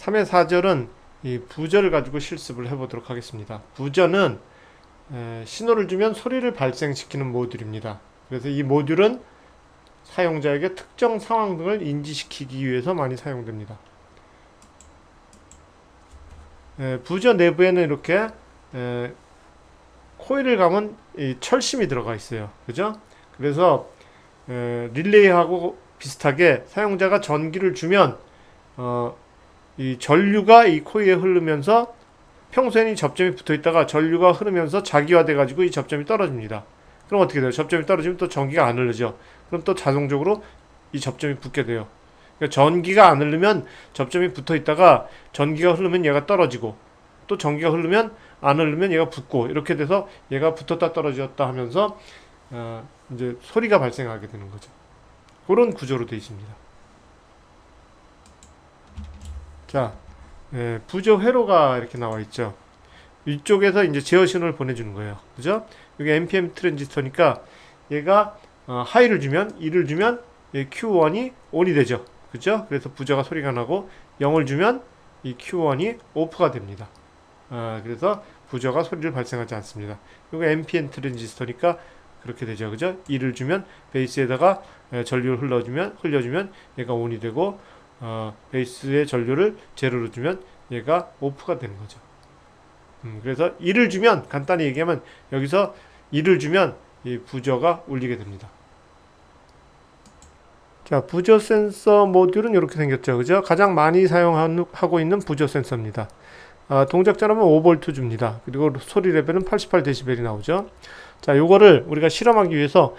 3의 4절은 이 부저를 가지고 실습을 해보도록 하겠습니다. 부저는 신호를 주면 소리를 발생시키는 모듈입니다. 그래서 이 모듈은 사용자에게 특정 상황 등을 인지시키기 위해서 많이 사용됩니다. 부저 내부에는 이렇게 코일을 감은 이 철심이 들어가 있어요. 그죠? 그래서 릴레이하고 비슷하게 사용자가 전기를 주면 이 전류가 이 코일에 흐르면서 평소에는 이 접점이 붙어 있다가 전류가 흐르면서 자기화돼 가지고 이 접점이 떨어집니다. 그럼 어떻게 돼요? 접점이 떨어지면 또 전기가 안 흐르죠. 그럼 또 자동적으로 이 접점이 붙게 돼요. 그러니까 전기가 안 흐르면 접점이 붙어 있다가 전기가 흐르면 얘가 떨어지고 또 전기가 흐르면 안 흐르면 얘가 붙고 이렇게 돼서 얘가 붙었다 떨어졌다 하면서 이제 소리가 발생하게 되는 거죠. 그런 구조로 되어 있습니다. 자, 부저 회로가 이렇게 나와 있죠. 이쪽에서 이제 제어 신호를 보내주는 거예요. 그죠? 여기 NPN 트랜지스터니까 얘가 하이를 주면 2를 주면 Q1이 ON이 되죠. 그죠? 그래서 부저가 소리가 나고 0을 주면 이 Q1이 OFF가 됩니다. 그래서 부저가 소리를 발생하지 않습니다. 이거 NPN 트랜지스터니까 그렇게 되죠. 그죠? 2를 주면 베이스에다가 전류를 흘려주면 얘가 ON이 되고 베이스의 전류를 제로로 주면 얘가 OFF가 되는 거죠. 그래서 2를 주면 간단히 얘기하면 여기서 2를 주면 이 부저가 울리게 됩니다. 자, 부저 센서 모듈은 이렇게 생겼죠. 그죠? 가장 많이 사용하고 있는 부저 센서입니다. 동작자라면 5V 줍니다. 그리고 소리 레벨은 88dB이 나오죠. 자, 요거를 우리가 실험하기 위해서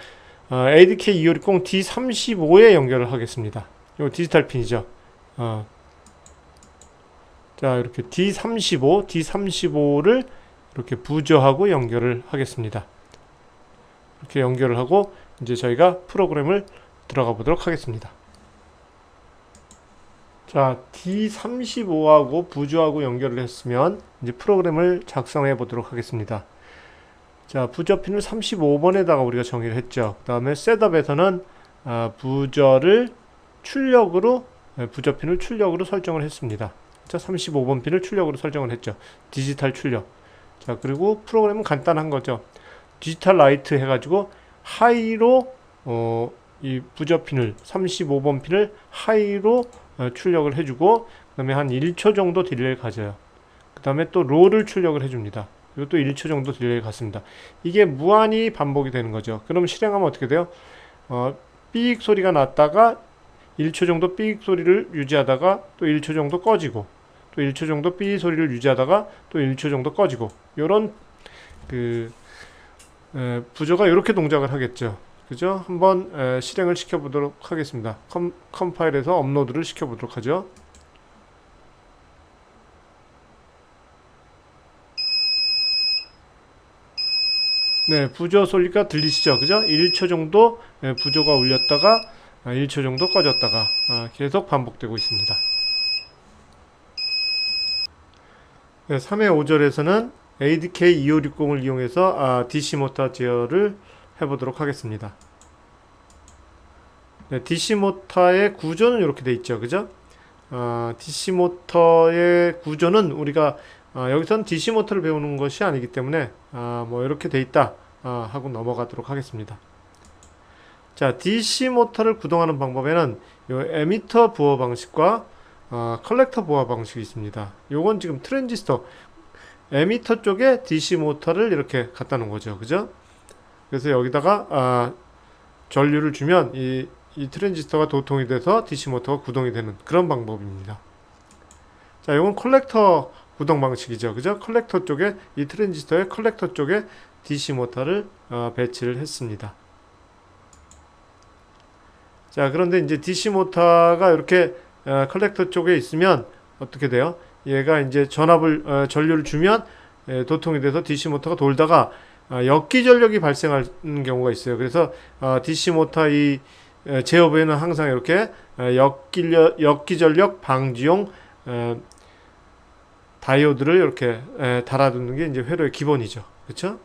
ADK250 D35에 연결을 하겠습니다. 요 디지털 핀이죠. 자, 이렇게 D35를 이렇게 부저하고 연결을 하겠습니다. 이렇게 연결을 하고 이제 저희가 프로그램을 들어가 보도록 하겠습니다. 자, D35하고 부저하고 연결을 했으면 이제 프로그램을 작성해 보도록 하겠습니다. 자, 부저 핀을 35번에다가 우리가 정의를 했죠. 그 다음에 셋업에서는 부저를 출력으로 부저 핀을 출력으로 설정을 했습니다. 자, 35번 핀을 출력으로 설정을 했죠. 디지털 출력. 자, 그리고 프로그램은 간단한 거죠. 디지털 라이트 해가지고 하이로 이 부저 핀을 35번 핀을 하이로 출력을 해주고 그 다음에 한 1초 정도 딜레이를 가져요. 그 다음에 또 로를 출력을 해줍니다. 이것도 1초 정도 딜레이 갔습니다. 이게 무한히 반복이 되는 거죠. 그럼 실행하면 어떻게 돼요? 삐익 소리가 났다가 1초 정도 삐익 소리를 유지하다가 또 1초 정도 꺼지고 또 1초 정도 삐 소리를 유지하다가 또 1초 정도 꺼지고 요런 부저가 이렇게 동작을 하겠죠. 그죠? 한번 실행을 시켜 보도록 하겠습니다. 컴파일해서 업로드를 시켜 보도록 하죠. 네, 부저 소리가 들리시죠? 그죠? 1초 정도 부저가 울렸다가 1초 정도 꺼졌다가 계속 반복되고 있습니다. 네, 3회 5절에서는 ADK2560을 이용해서 DC 모터 제어를 해보도록 하겠습니다. 네, DC 모터의 구조는 이렇게 돼 있죠. 그죠? DC 모터의 구조는 우리가 여기서는 DC 모터를 배우는 것이 아니기 때문에 뭐 이렇게 돼 있다 하고 넘어가도록 하겠습니다. 자, DC 모터를 구동하는 방법에는 요 에미터 부호 방식과 컬렉터 부호 방식이 있습니다. 요건 지금 트랜지스터 에미터 쪽에 DC 모터를 이렇게 갖다 놓은 거죠. 그죠? 그래서 여기다가 전류를 주면 이 트랜지스터가 도통이 돼서 DC 모터가 구동이 되는 그런 방법입니다. 자, 이건 컬렉터 구동 방식이죠. 그죠? 컬렉터 쪽에 이 트랜지스터의 컬렉터 쪽에 DC 모터를 배치를 했습니다. 자, 그런데 이제 DC 모터가 이렇게 컬렉터 쪽에 있으면 어떻게 돼요? 얘가 이제 전류를 주면 도통이 돼서 DC 모터가 돌다가 역기 전력이 발생하는 경우가 있어요. 그래서 DC 모터 이 제어부에는 항상 이렇게 역기 전력 방지용 다이오드를 이렇게 달아두는 게 이제 회로의 기본이죠. 그렇죠?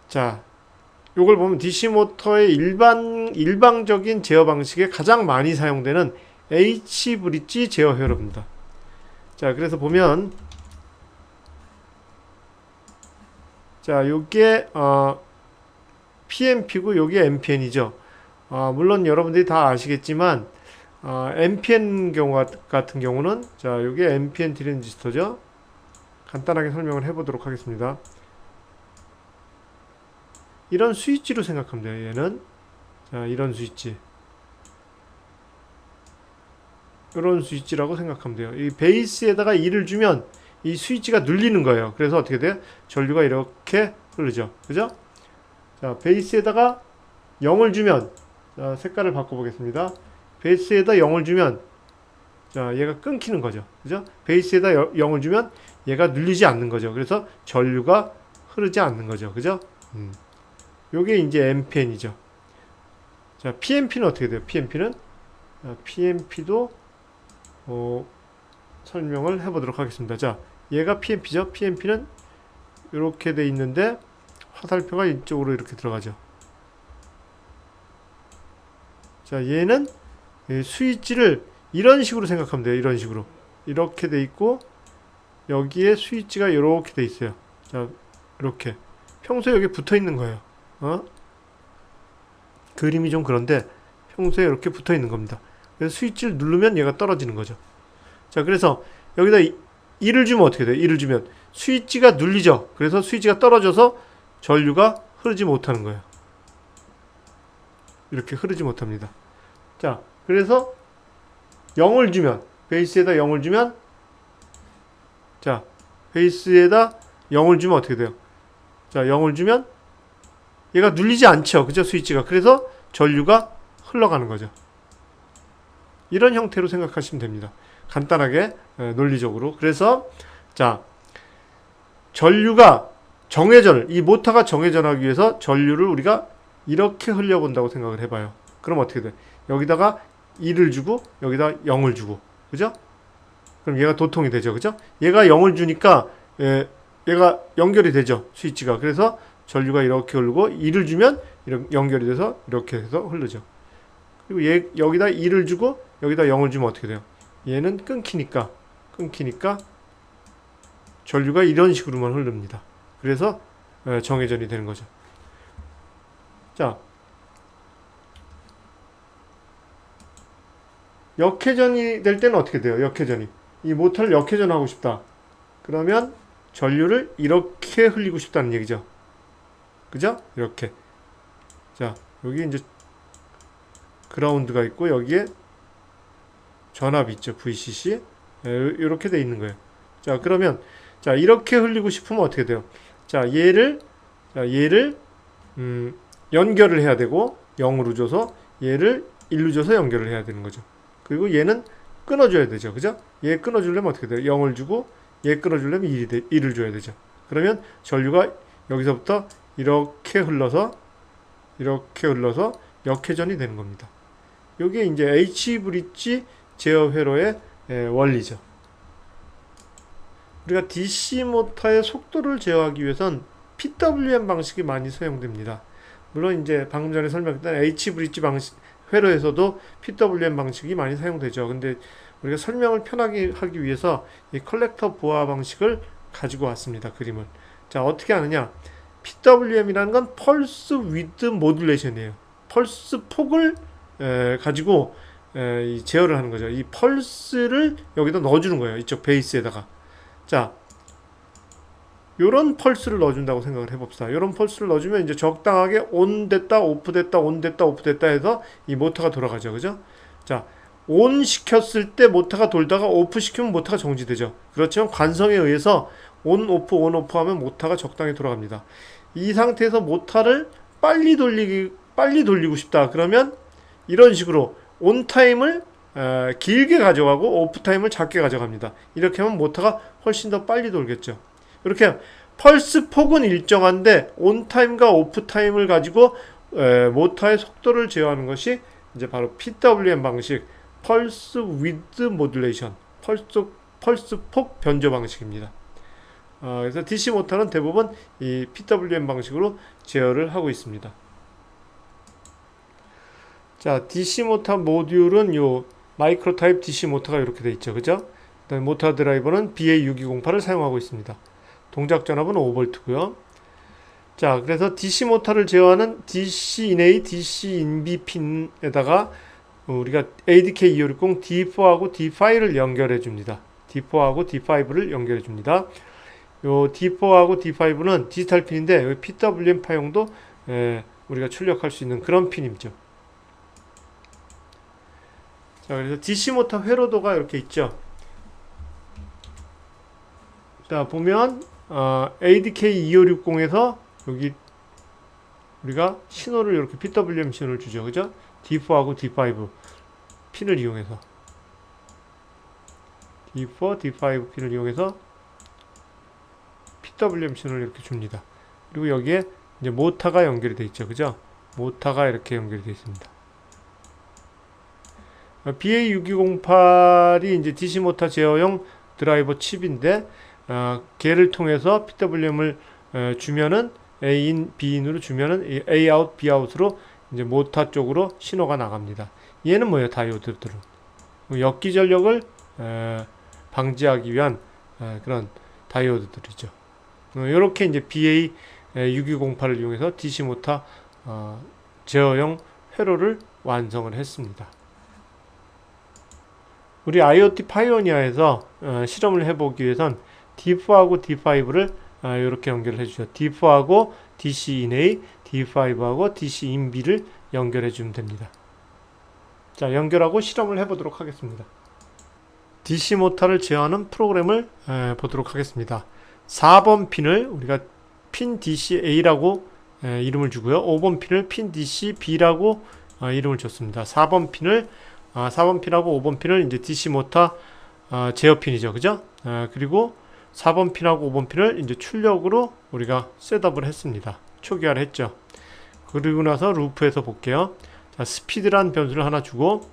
자, 요걸 보면 DC 모터의 일방적인 제어 방식에 가장 많이 사용되는 H 브릿지 제어 회로입니다. 자, 그래서 보면 자, 요게 PMP고 요게 MPN이죠. 물론 여러분들이 다 아시겠지만 NPN 경우 같은 경우는 자, 요게 NPN 트랜지스터죠. 간단하게 설명을 해보도록 하겠습니다. 이런 스위치로 생각하면 돼요. 얘는 자, 이런 스위치, 이런 스위치라고 생각하면 돼요. 이 베이스에다가 2를 주면 이 스위치가 눌리는 거예요. 그래서 어떻게 돼요? 전류가 이렇게 흐르죠. 그죠? 자, 베이스에다가 0을 주면, 자, 색깔을 바꿔보겠습니다. 베이스에다 0을 주면, 자, 얘가 끊기는 거죠. 그죠? 베이스에다 0을 주면 얘가 눌리지 않는 거죠. 그래서 전류가 흐르지 않는 거죠. 그죠? 요게 이제 NPN이죠. 자, PMP는 어떻게 돼요? PMP는? PMP도, 설명을 해보도록 하겠습니다. 자, 얘가 PMP죠. PMP는 이렇게 돼 있는데, 화살표가 이쪽으로 이렇게 들어가죠. 자, 얘는 스위치를 이런 식으로 생각하면 돼요. 이런 식으로. 이렇게 돼 있고, 여기에 스위치가 이렇게 돼 있어요. 자, 이렇게. 평소에 여기 붙어 있는 거예요. 그림이 좀 그런데, 평소에 이렇게 붙어 있는 겁니다. 그래서 스위치를 누르면 얘가 떨어지는 거죠. 자, 그래서 여기다 2를 주면 어떻게 돼요? 2를 주면 스위치가 눌리죠. 그래서 스위치가 떨어져서 전류가 흐르지 못하는 거예요. 이렇게 흐르지 못합니다. 자, 그래서 0을 주면, 베이스에다 0을 주면, 자, 베이스에다 0을 주면 어떻게 돼요? 자, 0을 주면 얘가 눌리지 않죠. 그죠? 스위치가. 그래서 전류가 흘러가는 거죠. 이런 형태로 생각하시면 됩니다. 간단하게 논리적으로. 그래서 자, 전류가 정회전을, 이 모터가 정회전하기 위해서 전류를 우리가 이렇게 흘려본다고 생각을 해봐요. 그럼 어떻게 돼? 여기다가 2를 주고 여기다 0을 주고, 그죠? 그럼 얘가 도통이 되죠. 그죠? 얘가 0을 주니까 얘가 연결이 되죠. 스위치가. 그래서 전류가 이렇게 흐르고 2를 주면 이렇게 연결이 돼서 이렇게 해서 흐르죠. 그리고 여기다 2를 주고 여기다 0을 주면 어떻게 돼요? 얘는 끊기니까 전류가 이런 식으로만 흐릅니다. 그래서 정회전이 되는 거죠. 자, 역회전이 될 때는 어떻게 돼요? 역회전이. 이 모터를 역회전하고 싶다. 그러면 전류를 이렇게 흘리고 싶다는 얘기죠. 그죠? 이렇게. 자, 여기 이제 그라운드가 있고 여기에 전압이 있죠. VCC. 이렇게 돼 있는 거예요. 자, 그러면 자, 이렇게 흘리고 싶으면 어떻게 돼요? 자, 얘를 연결을 해야 되고 0으로 줘서 얘를 1로 줘서 연결을 해야 되는 거죠. 그리고 얘는 끊어줘야 되죠. 그죠? 얘 끊어주려면 어떻게 돼요? 0을 주고 얘 끊어주려면 1을 줘야 되죠. 그러면 전류가 여기서부터 이렇게 흘러서 역회전이 되는 겁니다. 이게 이제 H 브릿지 제어 회로의 원리죠. 우리가 DC 모터의 속도를 제어하기 위해선 PWM 방식이 많이 사용됩니다. 물론 이제 방금 전에 설명했던 H 브릿지 방식 회로에서도 PWM 방식이 많이 사용되죠. 근데 우리가 설명을 편하게 하기 위해서 이 컬렉터 보아 방식을 가지고 왔습니다. 그림을. 자, 어떻게 하느냐? PWM이라는 건 펄스 위드 모듈레이션이에요. 펄스 폭을 가지고 이 제어를 하는 거죠. 이 펄스를 여기다 넣어주는 거예요. 이쪽 베이스에다가. 자, 요런 펄스를 넣어준다고 생각을 해봅시다. 요런 펄스를 넣어주면 이제 적당하게 온 됐다, 오프 됐다, 온 됐다, 오프 됐다 해서 이 모터가 돌아가죠. 그죠? 자, 온 시켰을 때 모터가 돌다가 오프 시키면 모터가 정지되죠. 그렇지만 관성에 의해서 온 오프 하면 모터가 적당히 돌아갑니다. 이 상태에서 모터를 빨리 돌리고 싶다. 그러면 이런 식으로 온 타임을 길게 가져가고 오프 타임을 작게 가져갑니다. 이렇게 하면 모터가 훨씬 더 빨리 돌겠죠. 이렇게 펄스 폭은 일정한데 온 타임과 오프 타임을 가지고 모터의 속도를 제어하는 것이 이제 바로 PWM 방식, 펄스 위드 모듈레이션, 펄스 폭 변조 방식입니다. 그래서 DC 모터는 대부분 이 PWM 방식으로 제어를 하고 있습니다. 자, DC 모터 모듈은 요 마이크로 타입 DC 모터가 이렇게 돼 있죠. 그죠? 그다음에 모터 드라이버는 BA6208을 사용하고 있습니다. 동작 전압은 5V고요. 자, 그래서 DC 모터를 제어하는 DC 인A, DC 인B 핀에다가 우리가 ADK2560 D4하고 D5를 연결해 줍니다. D4하고 D5를 연결해 줍니다. 요 D4하고 D5는 디지털 핀인데 여기 PWM 파형도 우리가 출력할 수 있는 그런 핀이죠. 자, 그래서 DC 모터 회로도가 이렇게 있죠. 자, 보면 ADK2560에서 여기 우리가 신호를 이렇게 PWM 신호를 주죠. 그죠? D4하고 D5 핀을 이용해서 D4, D5 핀을 이용해서 PWM 신호를 이렇게 줍니다. 그리고 여기에 이제 모터가 연결이 되어 있죠. 그죠? 모터가 이렇게 연결이 되어 있습니다. BA6208이 이제 DC 모터 제어용 드라이버 칩인데 걔를 통해서 PWM을 주면은 A인, B인으로 주면은 A아웃, B아웃으로 이제 모터 쪽으로 신호가 나갑니다. 얘는 뭐예요? 다이오드들은 역기 전력을 방지하기 위한 그런 다이오드들이죠. 이렇게 이제 BA6208을 이용해서 DC 모터 제어용 회로를 완성을 했습니다. 우리 IoT 파이오니아에서 실험을 해보기 위해선 D4하고 D5를 이렇게 연결을 해주죠. D4하고 DC inA, D5하고 DC inB를 연결해 주면 됩니다. 자, 연결하고 실험을 해보도록 하겠습니다. DC 모터를 제어하는 프로그램을 보도록 하겠습니다. 4번 핀을 우리가 핀 DCA라고 이름을 주고요. 5번 핀을 핀 DCB라고 이름을 줬습니다. 4번 핀을 4번 핀하고 5번 핀을 이제 DC 모터 제어 핀이죠. 그죠? 그리고 4번 핀하고 5번 핀을 이제 출력으로 우리가 셋업을 했습니다. 초기화를 했죠. 그리고 나서 루프에서 볼게요. 자, 스피드란 변수를 하나 주고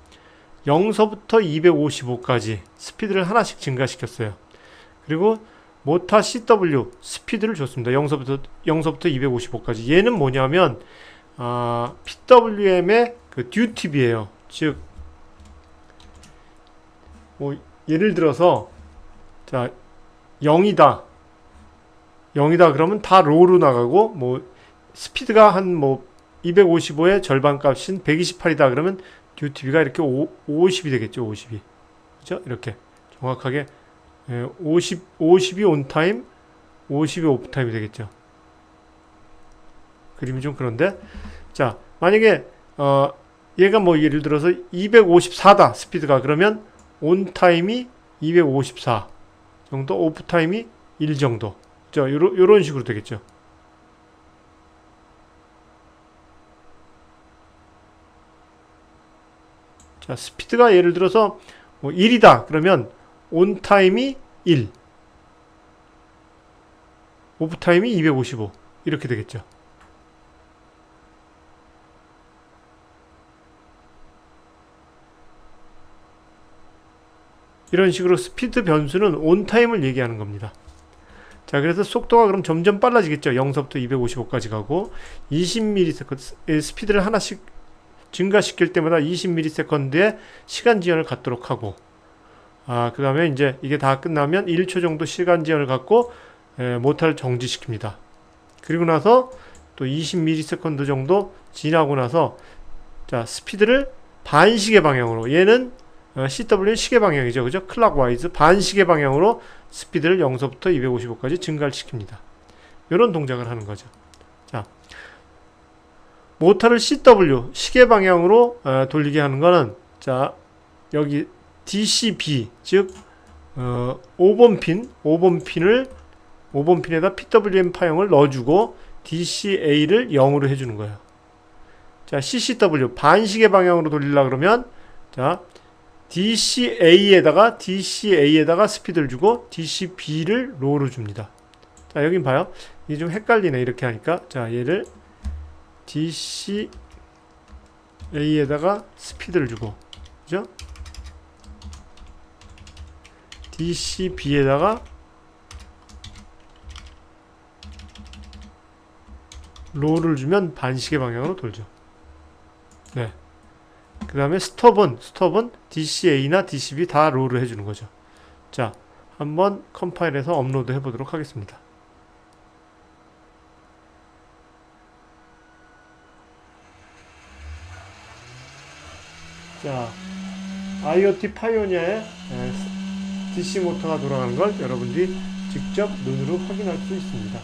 0서부터 255까지 스피드를 하나씩 증가시켰어요. 그리고 모터 CW 스피드를 줬습니다. 0서부터 255까지. 얘는 뭐냐면 PWM의 그 듀티비예요. 즉 뭐 예를 들어서 자 0이다 그러면 다 로우로 나가고 뭐 스피드가 한 뭐 255의 절반 값인 128이다 그러면 듀티비가 이렇게 50이 되겠죠. 50이 그죠? 이렇게 정확하게 50이 온타임 50이 오프타임이 되겠죠. 그림이 좀 그런데 자 만약에 얘가 뭐 예를 들어서 254다 스피드가 그러면 온타임이 254 정도, 오프타임이 1 정도. 자, 요런 식으로 되겠죠. 자, 스피드가 예를 들어서 뭐 1이다. 그러면 온타임이 1. 오프타임이 255. 이렇게 되겠죠. 이런 식으로 스피드 변수는 온타임을 얘기하는 겁니다. 자, 그래서 속도가 그럼 점점 빨라지겠죠. 0서부터 255까지 가고 20ms 스피드를 하나씩 증가시킬 때마다 20ms의 시간 지연을 갖도록 하고 그 다음에 이제 이게 다 끝나면 1초 정도 시간 지연을 갖고 모터를 정지시킵니다. 그리고 나서 또 20ms 정도 지나고 나서 자, 스피드를 반시계 방향으로 얘는 CW는 시계 방향이죠. 그죠? 클락와이즈 반시계 방향으로 스피드를 0서부터 255까지 증가를 시킵니다. 이런 동작을 하는 거죠. 자, 모터를 CW 시계 방향으로 돌리게 하는 거는 자, 여기 DCB 즉 5번 핀에다 PWM 파형을 넣어주고 DCA를 0으로 해주는 거예요. 자, CCW 반시계 방향으로 돌리려 그러면 자 DCA에다가 스피드를 주고 DCB를 로우로 줍니다. 자, 여긴 봐요. 이게 좀 헷갈리네. 이렇게 하니까. 자, 얘를 DCA에다가 스피드를 주고, 그죠? DCB에다가 로우를 주면 반시계 방향으로 돌죠. 네. 그 다음에 스톱은 DCA나 DCB 다 롤을 해주는 거죠. 자, 한번 컴파일해서 업로드 해보도록 하겠습니다. 자, IoT 파이오니아의 DC 모터가 돌아가는 걸 여러분들이 직접 눈으로 확인할 수 있습니다.